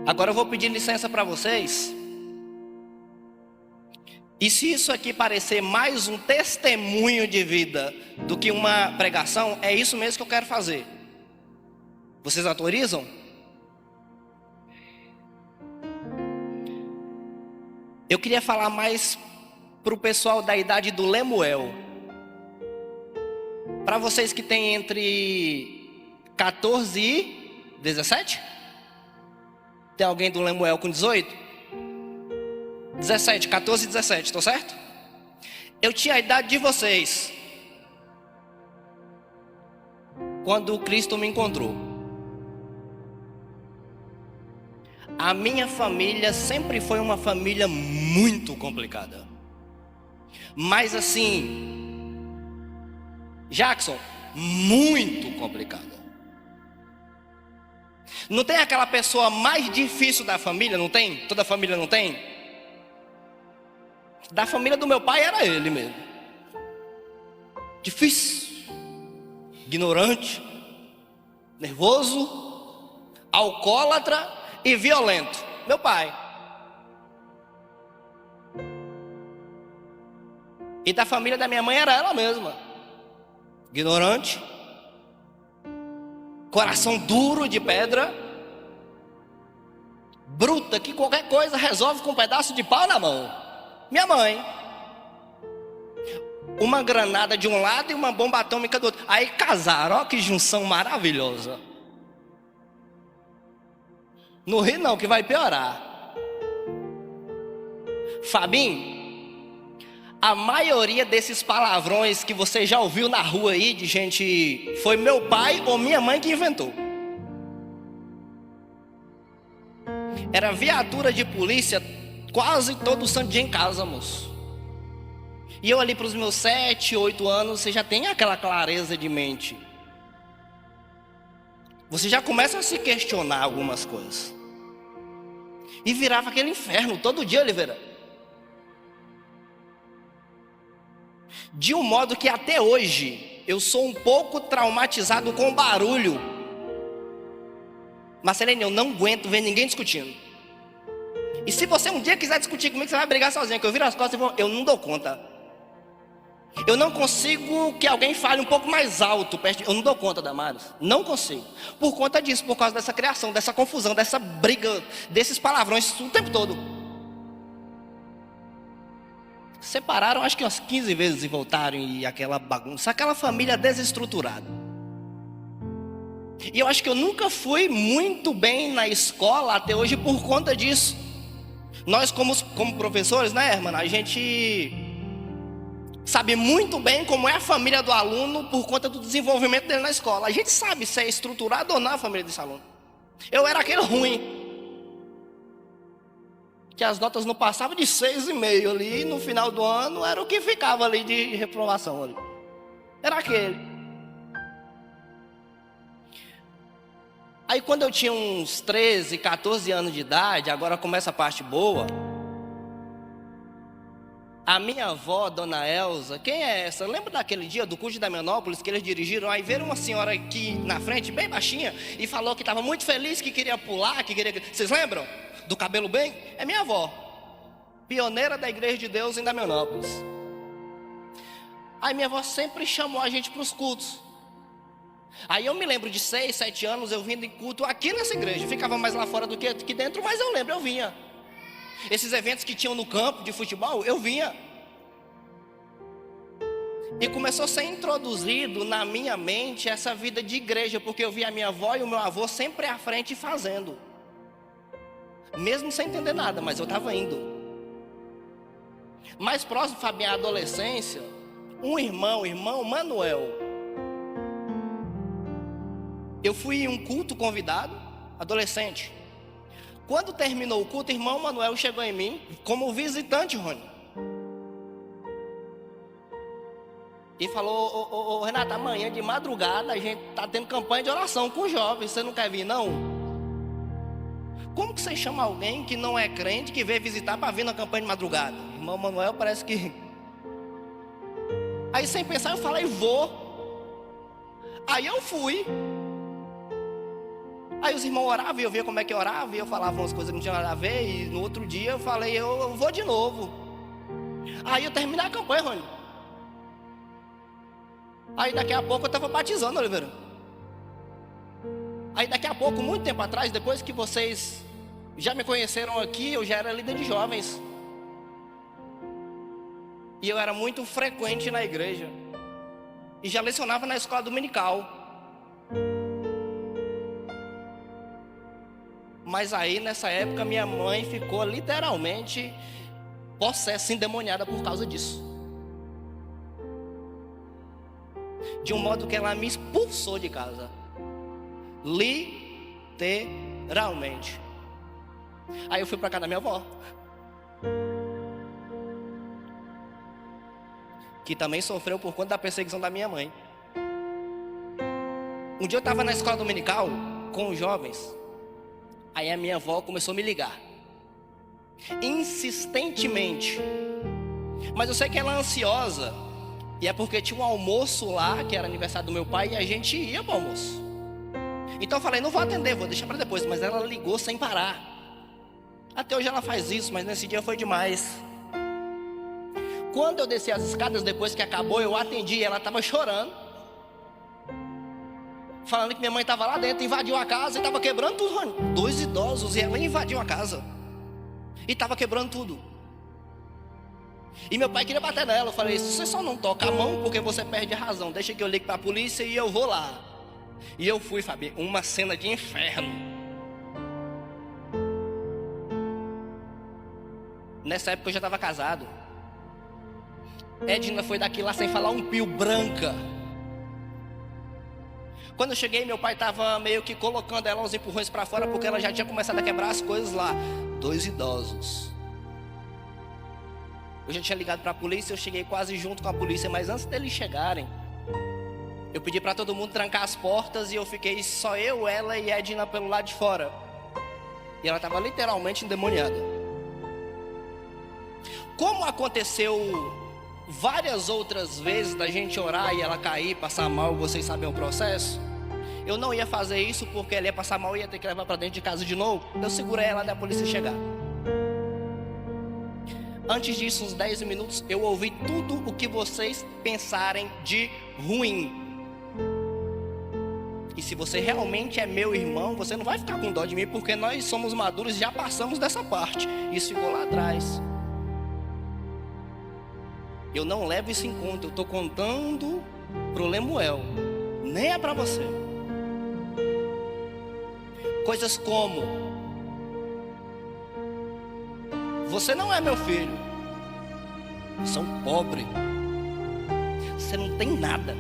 Agora eu vou pedir licença para vocês. E se isso aqui parecer mais um testemunho de vida do que uma pregação, é isso mesmo que eu quero fazer. Vocês autorizam? Eu queria falar mais para o pessoal da idade do Lemuel. Para vocês que têm entre 14 e 17? Tem alguém do Lemuel com 18? 17, 14 e 17, estou certo? Eu tinha a idade de vocês quando Cristo me encontrou. A minha família sempre foi uma família muito complicada. Mas assim, Jackson, muito complicada. Não tem aquela pessoa mais difícil da família, não tem? Toda família não tem? Da família do meu pai era ele mesmo. Difícil, ignorante, nervoso, alcoólatra e violento. Meu pai. E da família da minha mãe era ela mesma. Ignorante, coração duro de pedra, bruta, que qualquer coisa resolve com um pedaço de pau na mão. Minha mãe. Uma granada de um lado e uma bomba atômica do outro. Aí casaram, ó que junção maravilhosa. Não ri não, que vai piorar. Fabinho, a maioria desses palavrões que você já ouviu na rua aí de gente, foi meu pai ou minha mãe que inventou. Era viatura de polícia quase todo santo dia em casa, moço. E eu ali para os meus 7, 8 anos, você já tem aquela clareza de mente. Você já começa a se questionar algumas coisas. E virava aquele inferno todo dia, Oliveira. De um modo que até hoje eu sou um pouco traumatizado com barulho. Marcelene, eu não aguento ver ninguém discutindo. E se você um dia quiser discutir comigo, você vai brigar sozinho, que eu viro as costas e vou, eu não dou conta. Eu não consigo que alguém fale um pouco mais alto. Eu não dou conta, Damares. Não consigo. Por conta disso, por causa dessa criação, dessa confusão, dessa briga, desses palavrões o tempo todo. Separaram acho que umas 15 vezes e voltaram, e aquela bagunça, aquela família desestruturada. E eu acho que eu nunca fui muito bem na escola até hoje por conta disso. Nós como professores, né, irmã, a gente sabe muito bem como é a família do aluno por conta do desenvolvimento dele na escola. A gente sabe se é estruturado ou não a família desse aluno. Eu era aquele ruim, que as notas não passavam de 6,5 ali, e no final do ano era o que ficava ali de reprovação ali. Era aquele. Aí quando eu tinha uns 13, 14 anos de idade, agora começa a parte boa. A minha avó, Dona Elza, quem é essa? Lembra daquele dia do culto de Damianópolis que eles dirigiram? Aí veio uma senhora aqui na frente, bem baixinha, e falou que estava muito feliz, que queria pular, que queria... Vocês lembram? Do cabelo bem? É minha avó, pioneira da Igreja de Deus em Damianópolis. Aí minha avó sempre chamou a gente para os cultos. Aí eu me lembro de 6, 7 anos eu vindo em culto aqui nessa igreja. Ficava mais lá fora do que aqui dentro, mas eu lembro, eu vinha. Esses eventos que tinham no campo de futebol, eu vinha. E começou a ser introduzido na minha mente essa vida de igreja, porque eu via a minha avó e o meu avô sempre à frente fazendo. Mesmo sem entender nada, mas eu estava indo. Mais próximo, Fabinho, à adolescência, um irmão, o irmão Manuel. Eu fui em um culto convidado, adolescente. Quando terminou o culto, o irmão Manuel chegou em mim como visitante, Rony. E falou, ô, Renato, amanhã de madrugada a gente está tendo campanha de oração com os jovens, você não quer vir não? Como que você chama alguém que não é crente, que veio visitar para vir na campanha de madrugada? O irmão Manuel parece que... Aí sem pensar eu falei, vou. Aí eu fui. Aí os irmãos oravam e eu via como é que orava, e eu falava umas coisas que não tinha nada a ver, e no outro dia eu falei, eu vou de novo. Aí eu terminei a campanha, Rony. Aí daqui a pouco eu estava batizando, Oliveira. Aí daqui a pouco, muito tempo atrás, depois que vocês já me conheceram aqui, eu já era líder de jovens. E eu era muito frequente na igreja. E já lecionava na escola dominical. Mas aí nessa época minha mãe ficou literalmente possessa, endemoniada por causa disso. De um modo que ela me expulsou de casa. Literalmente. Aí eu fui para casa da minha avó, que também sofreu por conta da perseguição da minha mãe. Um dia eu estava na escola dominical com os jovens. Aí a minha avó começou a me ligar insistentemente. Mas eu sei que ela é ansiosa. E é porque tinha um almoço lá, que era aniversário do meu pai, e a gente ia para o almoço. Então eu falei, não vou atender, vou deixar para depois. Mas ela ligou sem parar. Até hoje ela faz isso, mas nesse dia foi demais. Quando eu desci as escadas, depois que acabou, eu atendi e ela estava chorando, falando que minha mãe estava lá dentro, invadiu a casa e estava quebrando tudo, Rony. 2 idosos, e ela invadiu a casa e estava quebrando tudo. E meu pai queria bater nela. Eu falei, você só não toca a mão porque você perde a razão. Deixa que eu ligue para a polícia e eu vou lá. E eu fui, Fabi, uma cena de inferno. Nessa época eu já estava casado. Edna foi daqui lá sem falar um pio, branca. Quando eu cheguei, meu pai estava meio que colocando ela uns empurrões para fora, porque ela já tinha começado a quebrar as coisas lá. 2 idosos. Eu já tinha ligado para a polícia, eu cheguei quase junto com a polícia, mas antes deles chegarem, eu pedi para todo mundo trancar as portas e eu fiquei só eu, ela e Edna pelo lado de fora. E ela estava literalmente endemoniada. Como aconteceu várias outras vezes da gente orar e ela cair, passar mal, vocês sabem o processo, eu não ia fazer isso porque ela ia passar mal e ia ter que levar para dentro de casa de novo. Eu segurei ela até a polícia chegar. Antes disso, uns 10 minutos, eu ouvi tudo o que vocês pensarem de ruim. E se você realmente é meu irmão, você não vai ficar com dó de mim, porque nós somos maduros e já passamos dessa parte. Isso ficou lá atrás. Eu não levo isso em conta. Eu estou contando pro Lemuel. Nem é para você. Coisas como: você não é meu filho. Você é um pobre. Você não tem nada.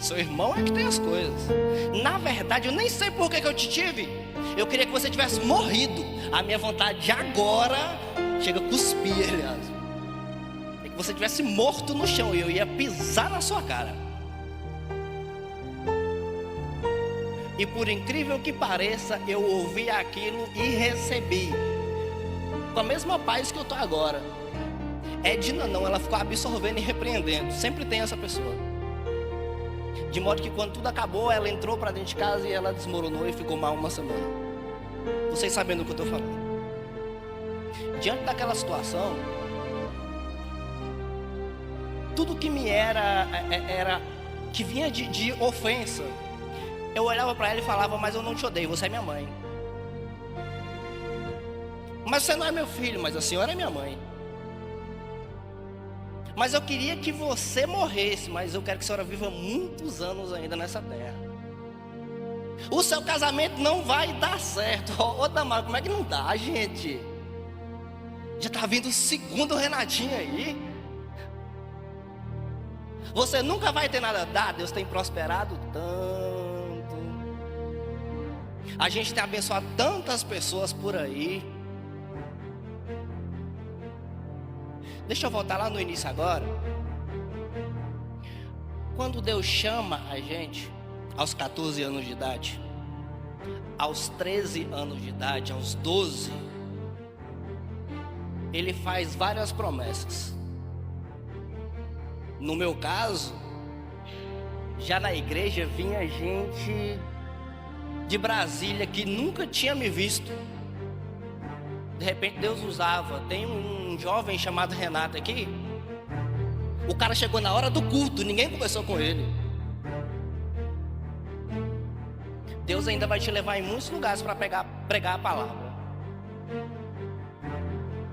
Seu irmão é que tem as coisas. Na verdade, eu nem sei por que eu te tive. Eu queria que você tivesse morrido. A minha vontade agora chega a cuspir, aliás. É que você tivesse morto no chão e eu ia pisar na sua cara. E por incrível que pareça, eu ouvi aquilo e recebi com a mesma paz que eu estou agora. Edna não, ela ficou absorvendo e repreendendo. Sempre tem essa pessoa. De modo que quando tudo acabou, ela entrou para dentro de casa e ela desmoronou e ficou mal uma semana. Vocês sabem do que eu estou falando. Diante daquela situação, tudo que me era que vinha de ofensa, eu olhava para ela e falava, mas eu não te odeio, você é minha mãe. Mas você não é meu filho, mas a senhora é minha mãe. Mas eu queria que você morresse, mas eu quero que a senhora viva muitos anos ainda nessa terra. O seu casamento não vai dar certo. Ô Damar, como é que não dá, gente? Já está vindo o segundo Renatinho aí. Você nunca vai ter nada a dar. Deus tem prosperado tanto. A gente tem abençoado tantas pessoas por aí. Deixa eu voltar lá no início agora. Quando Deus chama a gente aos 14 anos de idade, aos 13 anos de idade, aos 12, Ele faz várias promessas. No meu caso, já na igreja vinha gente de Brasília que nunca tinha me visto. De repente Deus usava. Tem um jovem chamado Renato aqui. O cara chegou na hora do culto, ninguém conversou com ele. Deus ainda vai te levar em muitos lugares para pregar a palavra.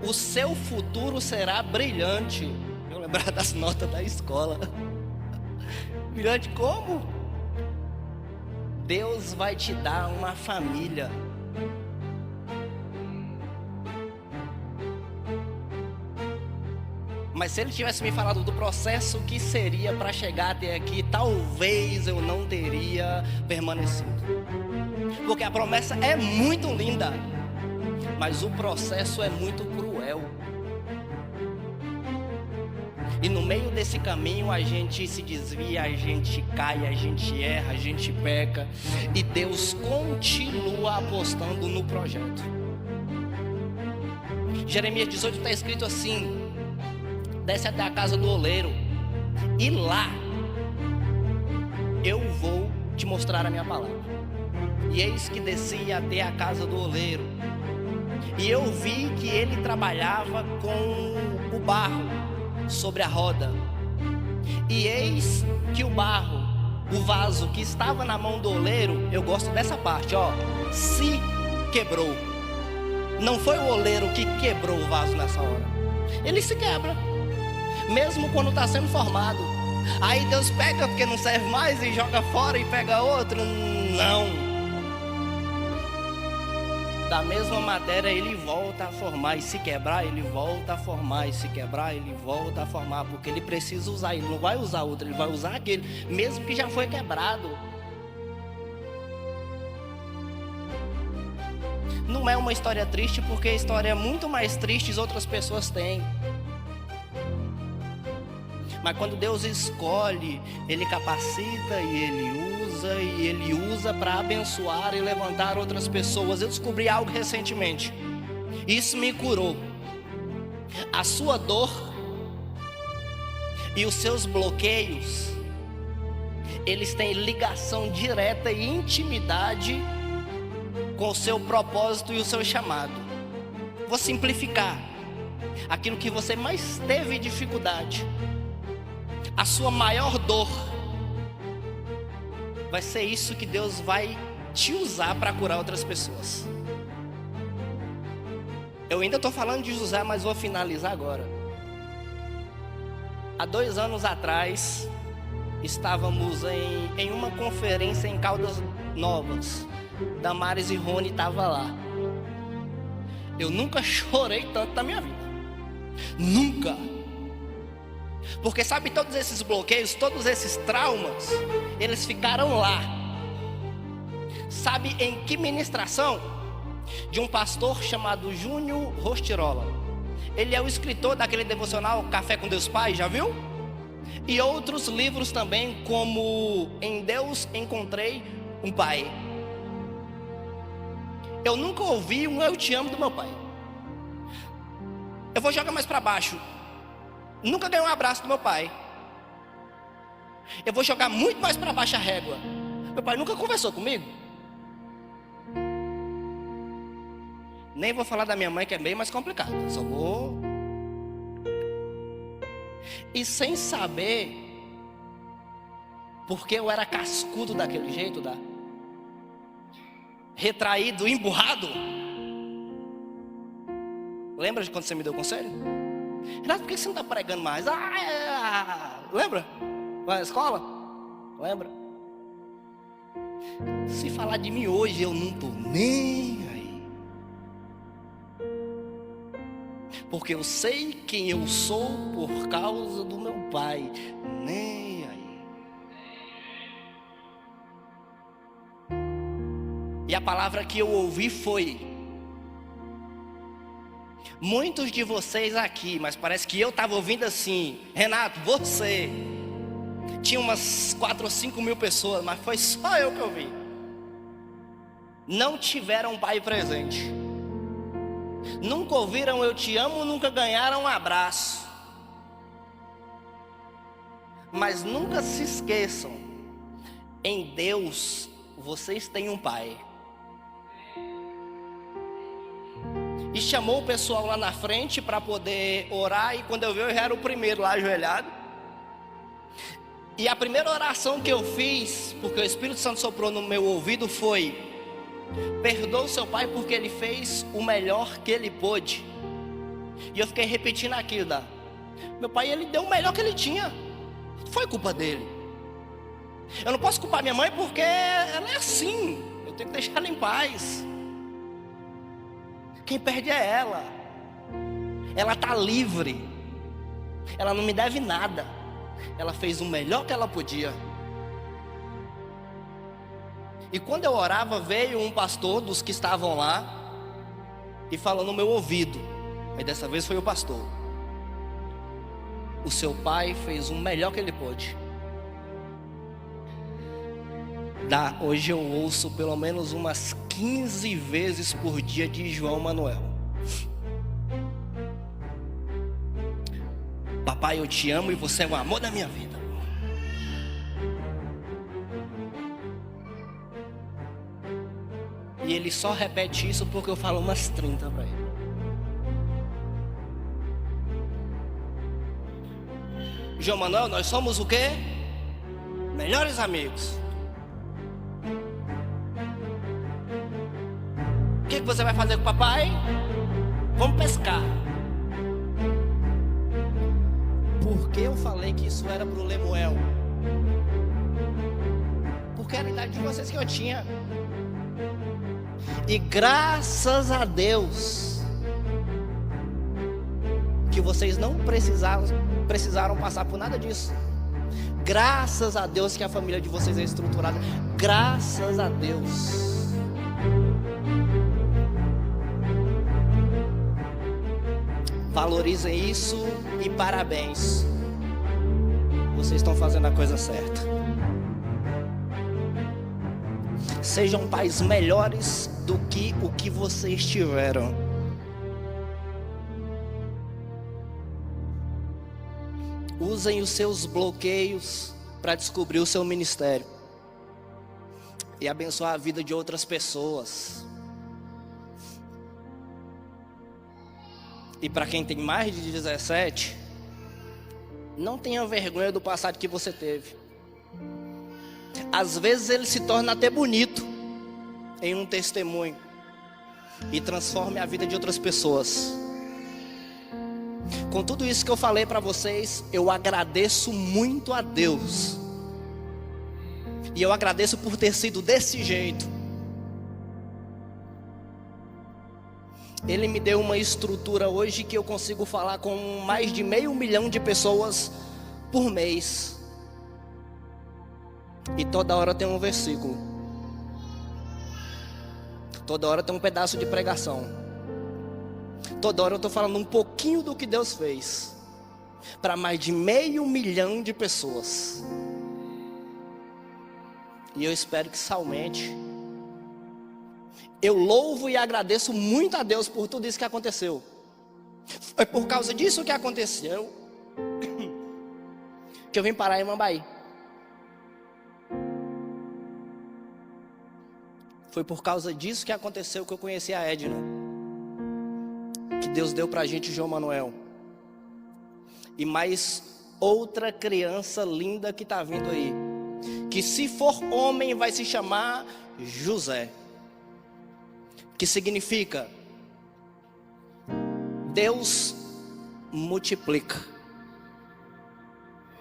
O seu futuro será brilhante. Eu lembrar das notas da escola. Brilhante como? Deus vai te dar uma família. Mas se ele tivesse me falado do processo que seria para chegar até aqui, talvez eu não teria permanecido. Porque a promessa é muito linda, mas o processo é muito cruel. E no meio desse caminho a gente se desvia, a gente cai, a gente erra, a gente peca. E Deus continua apostando no projeto. Jeremias 18 está escrito assim: desce até a casa do oleiro, e lá eu vou te mostrar a minha palavra. E eis que desci até a casa do oleiro, e eu vi que ele trabalhava com o barro sobre a roda. E eis que o barro, o vaso que estava na mão do oleiro, eu gosto dessa parte, ó, se quebrou. Não foi o oleiro que quebrou o vaso nessa hora. Ele se quebra, mesmo quando está sendo formado. Aí Deus pega porque não serve mais e joga fora e pega outro. Não. Da mesma matéria ele volta a formar, e se quebrar ele volta a formar, e se quebrar ele volta a formar, porque ele precisa usar, ele não vai usar outro, ele vai usar aquele, mesmo que já foi quebrado. Não é uma história triste, porque a história é muito mais triste outras pessoas têm. Mas quando Deus escolhe, Ele capacita e Ele usa para abençoar e levantar outras pessoas. Eu descobri algo recentemente, isso me curou. A sua dor e os seus bloqueios, eles têm ligação direta e intimidade com o seu propósito e o seu chamado. Vou simplificar. Aquilo que você mais teve dificuldade, a sua maior dor, vai ser isso que Deus vai te usar para curar outras pessoas. Eu ainda estou falando de José, mas vou finalizar agora. Há 2 anos atrás, estávamos em uma conferência em Caldas Novas. Damares e Rony estavam lá. Eu nunca chorei tanto na minha vida. Nunca. Porque sabe, todos esses bloqueios, todos esses traumas, eles ficaram lá. Sabe em que ministração? De um pastor chamado Júnior Rostirola. Ele é o escritor daquele devocional Café com Deus Pai, já viu? E outros livros também, como Em Deus Encontrei um Pai. Eu nunca ouvi um Eu Te Amo do meu pai. Eu vou jogar mais para baixo. Nunca ganhei um abraço do meu pai. Eu vou jogar muito mais para baixo a régua. Meu pai nunca conversou comigo. Nem vou falar da minha mãe, que é bem mais complicado. Só vou. E sem saber porque eu era cascudo daquele jeito, retraído, emburrado. Lembra de quando você me deu conselho? Renato, por que você não está pregando mais? Lembra? Vai à escola? Lembra? Se falar de mim hoje, eu não estou nem aí. Porque eu sei quem eu sou por causa do meu pai. Nem aí. E a palavra que eu ouvi foi: muitos de vocês aqui, mas parece que eu estava ouvindo assim, Renato, você. Tinha umas 4 ou 5 mil pessoas, mas foi só eu que ouvi. Não tiveram um pai presente. Nunca ouviram eu te amo, nunca ganharam um abraço. Mas nunca se esqueçam, em Deus vocês têm um pai. E chamou o pessoal lá na frente para poder orar. E quando eu vi, eu já era o primeiro lá ajoelhado. E a primeira oração que eu fiz, porque o Espírito Santo soprou no meu ouvido, foi: perdoa o seu pai porque ele fez o melhor que ele pôde. E eu fiquei repetindo aquilo da: meu pai, ele deu o melhor que ele tinha, não foi culpa dele. Eu não posso culpar minha mãe porque ela é assim, eu tenho que deixar ela em paz. Quem perde é ela. Ela está livre. Ela não me deve nada. Ela fez o melhor que ela podia. E quando eu orava, veio um pastor dos que estavam lá e falou no meu ouvido. Mas dessa vez foi o pastor: o seu pai fez o melhor que ele pôde. Hoje eu ouço pelo menos umas 15 vezes por dia de João Manuel: papai, eu te amo e você é o amor da minha vida. E ele só repete isso porque eu falo umas 30 para ele. João Manuel, nós somos o quê? Melhores amigos. O que você vai fazer com o papai? Vamos pescar. Por que eu falei que isso era pro Lemuel? Porque era a idade de vocês que eu tinha. E graças a Deus que vocês não precisaram passar por nada disso. Graças a Deus que a família de vocês é estruturada. Graças a Deus. Valorizem isso e parabéns. Vocês estão fazendo a coisa certa. Sejam pais melhores do que o que vocês tiveram. Usem os seus bloqueios para descobrir o seu ministério e abençoar a vida de outras pessoas. E para quem tem mais de 17, não tenha vergonha do passado que você teve. Às vezes ele se torna até bonito em um testemunho e transforme a vida de outras pessoas. Com tudo isso que eu falei para vocês, eu agradeço muito a Deus. E eu agradeço por ter sido desse jeito. Ele me deu uma estrutura hoje que eu consigo falar com mais de 500 mil de pessoas por mês. E toda hora tem um versículo. Toda hora tem um pedaço de pregação. Toda hora eu estou falando um pouquinho do que Deus fez para mais de 500 mil de pessoas. E eu espero que somente eu louvo e agradeço muito a Deus por tudo isso que aconteceu. Foi por causa disso que aconteceu que eu vim parar em Mambaí. Foi por causa disso que aconteceu que eu conheci a Edna, que Deus deu pra gente João Manuel. E mais outra criança linda que tá vindo aí, que se for homem vai se chamar José, que significa Deus multiplica,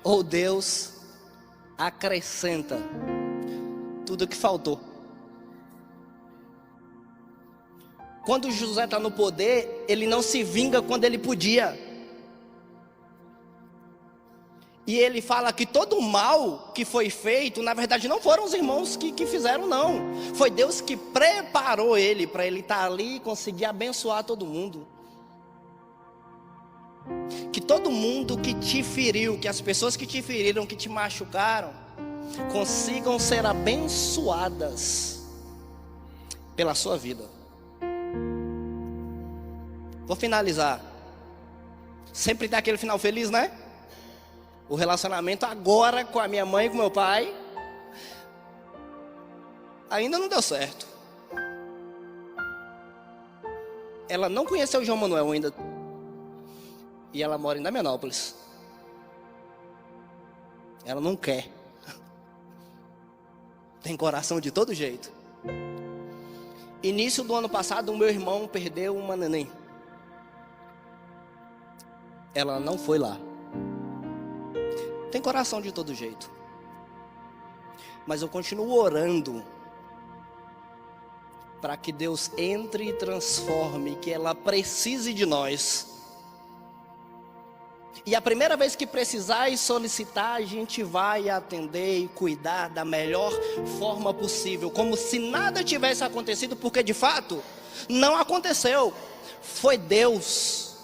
ou Deus acrescenta tudo que faltou. Quando José está no poder, ele não se vinga quando ele podia. E ele fala que todo o mal que foi feito, na verdade não foram os irmãos que fizeram, não. Foi Deus que preparou ele para ele estar ali e conseguir abençoar todo mundo. Que todo mundo que te feriu, que as pessoas que te feriram, que te machucaram, consigam ser abençoadas pela sua vida. Vou finalizar. Sempre tem aquele final feliz, né? O relacionamento agora com a minha mãe e com meu pai ainda não deu certo. Ela não conheceu o João Manuel ainda. E ela mora em Damianópolis. Ela não quer. Tem coração de todo jeito. Início do ano passado, o meu irmão perdeu uma neném. Ela não foi lá. Tem coração de todo jeito. Mas eu continuo orando para que Deus entre e transforme, que ela precise de nós. E a primeira vez que precisar e solicitar, a gente vai atender e cuidar da melhor forma possível, como se nada tivesse acontecido, porque de fato não aconteceu. Foi Deus.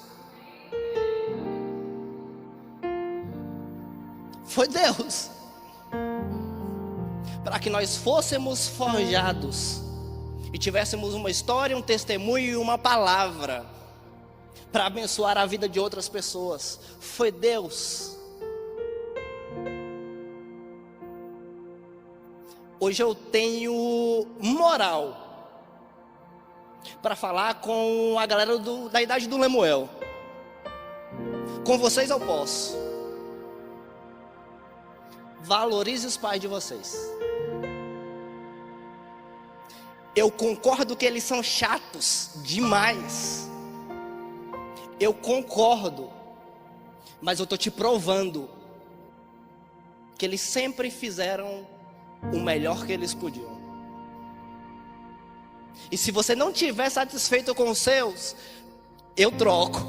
Foi Deus. Para que nós fôssemos forjados e tivéssemos uma história, um testemunho e uma palavra para abençoar a vida de outras pessoas. Foi Deus. Hoje eu tenho moral para falar com a galera da idade do Lemuel. Com vocês eu posso. Valorize os pais de vocês. Eu concordo que eles são chatos demais. Eu concordo. Mas eu estou te provando que eles sempre fizeram o melhor que eles podiam. E se você não estiver satisfeito com os seus, eu troco.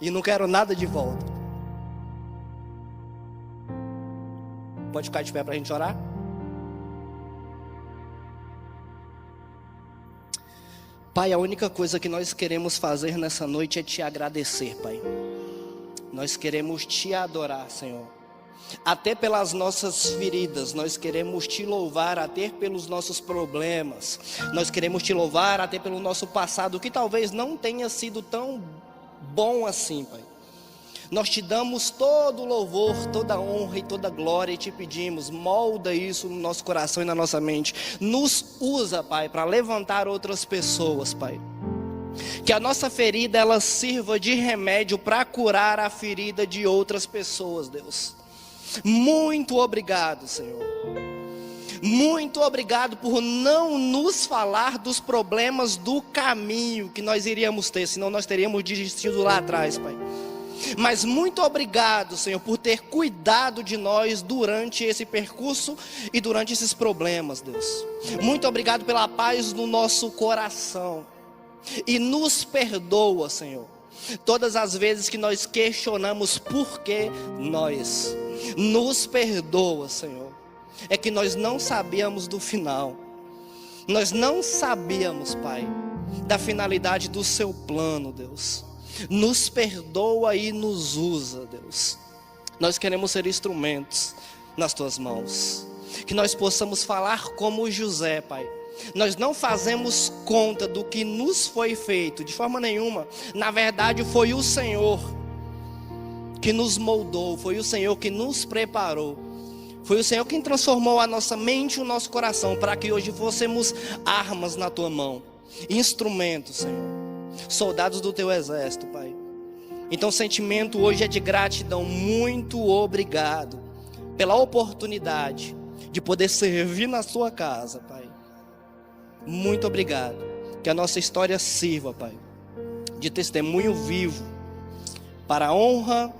E não quero nada de volta. Pode ficar de pé para a gente orar? Pai, a única coisa que nós queremos fazer nessa noite é te agradecer, Pai. Nós queremos te adorar, Senhor. Até pelas nossas feridas, nós queremos te louvar, até pelos nossos problemas. Nós queremos te louvar até pelo nosso passado, que talvez não tenha sido tão bom assim, Pai. Nós te damos todo o louvor, toda a honra e toda a glória e te pedimos, molda isso no nosso coração e na nossa mente. Nos usa, Pai, para levantar outras pessoas, Pai. Que a nossa ferida, ela sirva de remédio para curar a ferida de outras pessoas, Deus. Muito obrigado, Senhor. Muito obrigado por não nos falar dos problemas do caminho que nós iríamos ter, senão nós teríamos desistido lá atrás, Pai. Mas muito obrigado, Senhor, por ter cuidado de nós durante esse percurso e durante esses problemas, Deus. Muito obrigado pela paz no nosso coração. E nos perdoa, Senhor, todas as vezes que nós questionamos por que nós. Nos perdoa, Senhor. É que nós não sabíamos do final. Nós não sabíamos, Pai, da finalidade do seu plano, Deus. Nos perdoa e nos usa, Deus. Nós queremos ser instrumentos nas tuas mãos. Que nós possamos falar como José, Pai. Nós não fazemos conta do que nos foi feito, de forma nenhuma. Na verdade, foi o Senhor que nos moldou, foi o Senhor que nos preparou. Foi o Senhor quem transformou a nossa mente e o nosso coração, para que hoje fôssemos armas na tua mão, instrumentos, Senhor. Soldados do teu exército, Pai. Então o sentimento hoje é de gratidão. Muito obrigado pela oportunidade de poder servir na sua casa, Pai. Muito obrigado. Que a nossa história sirva, Pai, de testemunho vivo para a honra